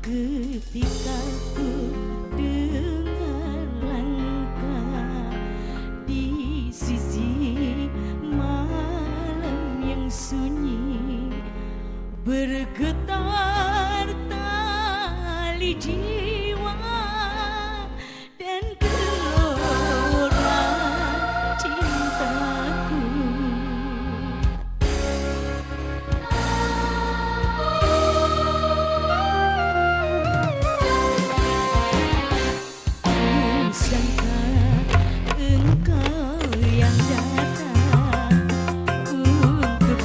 Ketika ku dengar langkah di sisi malam yang sunyi, bergetar tali jiwa dan gelora cintaku. Sangka engkau yang datang untuk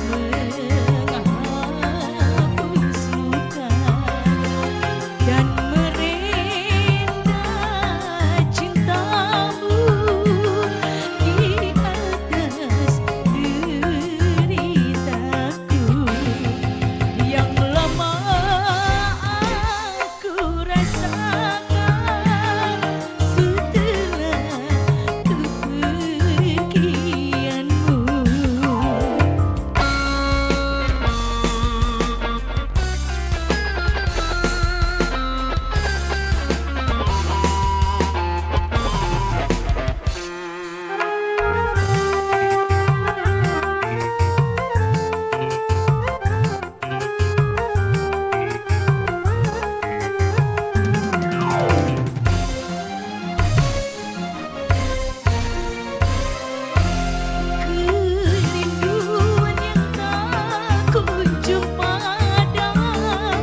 menghapus luka dan merendah cintamu di atas deritaku yang lama aku rasakan setelah kepergianmu. Kerinduan yang tak kunjung padam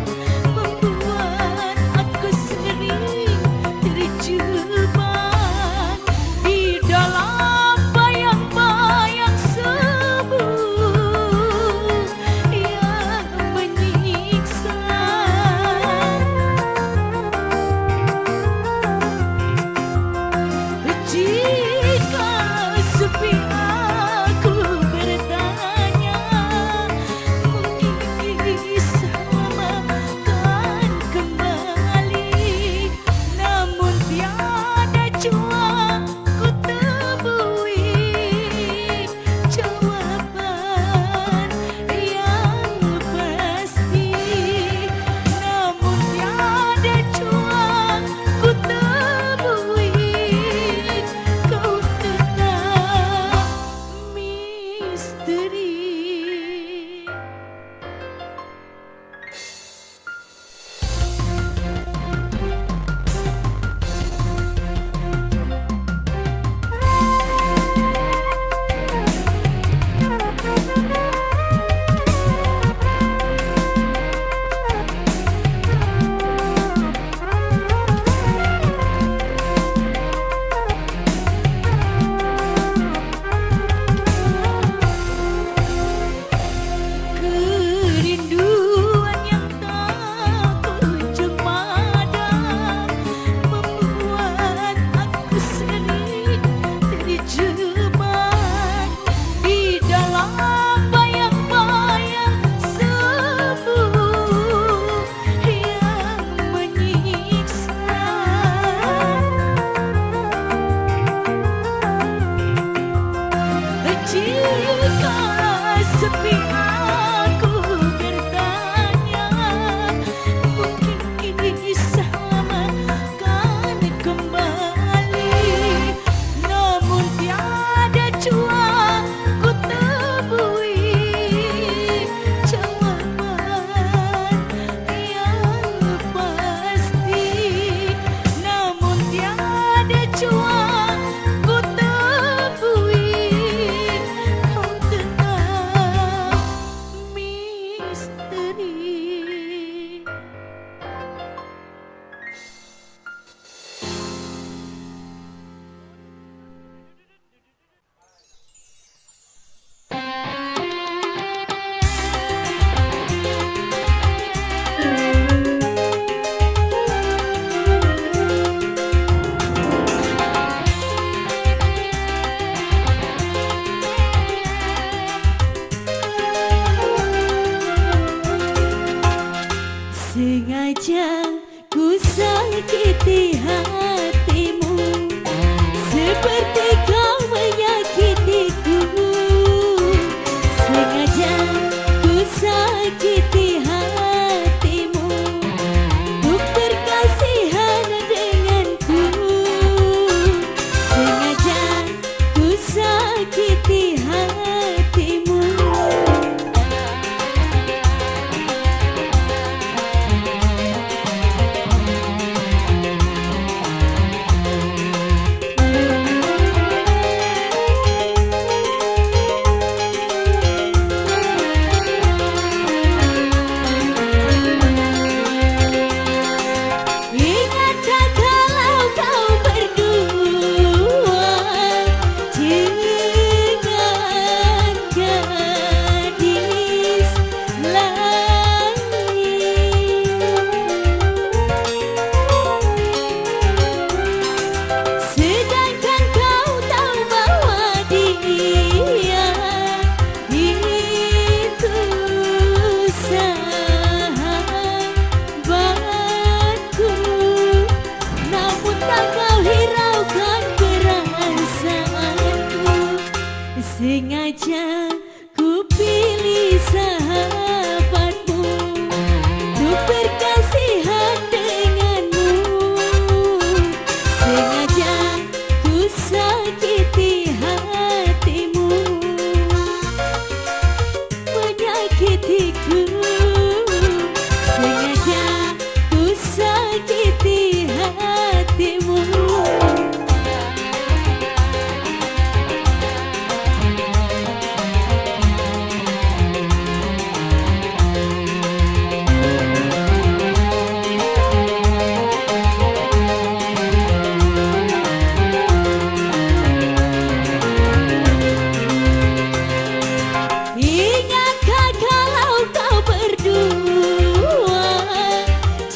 membuat aku sering terjebak di dalam bayang-bayang semu yang menyiksa. Jika sepi aku bertanya, mungkin sama kan kembali, namun tiada jua ku temui jawapan yang pasti, namun tiada jua ku temui. Kau tetap misteri. Kerinduan yang tak kunjung padam membuat aku sering terjebak di dalam bayang-bayang semu yang menyiksa. Jika sepi aku bertanya, mungkin kini sama kan kembali, namun tiada jua ku temui jawapan yang pasti, namun tiada jua ku temui. Kau tetap misteri. Sengaja ku sakiti hatimu seperti kau menyakitiku. Sengaja ku sakiti hatimu untuk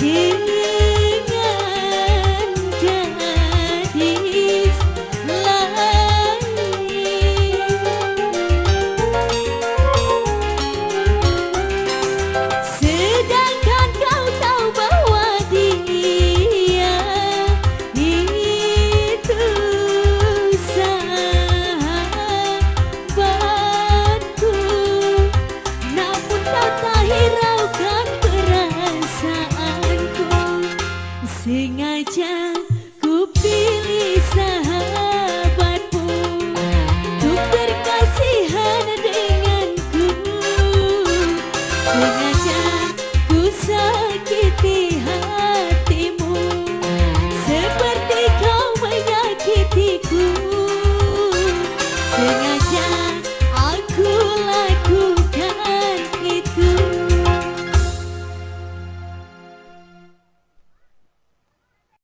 dengan gadis lain. Sedangkan kau tahu bahwa dia itu sahabatku. Namun kau tak hiraukan perasaanku, sengaja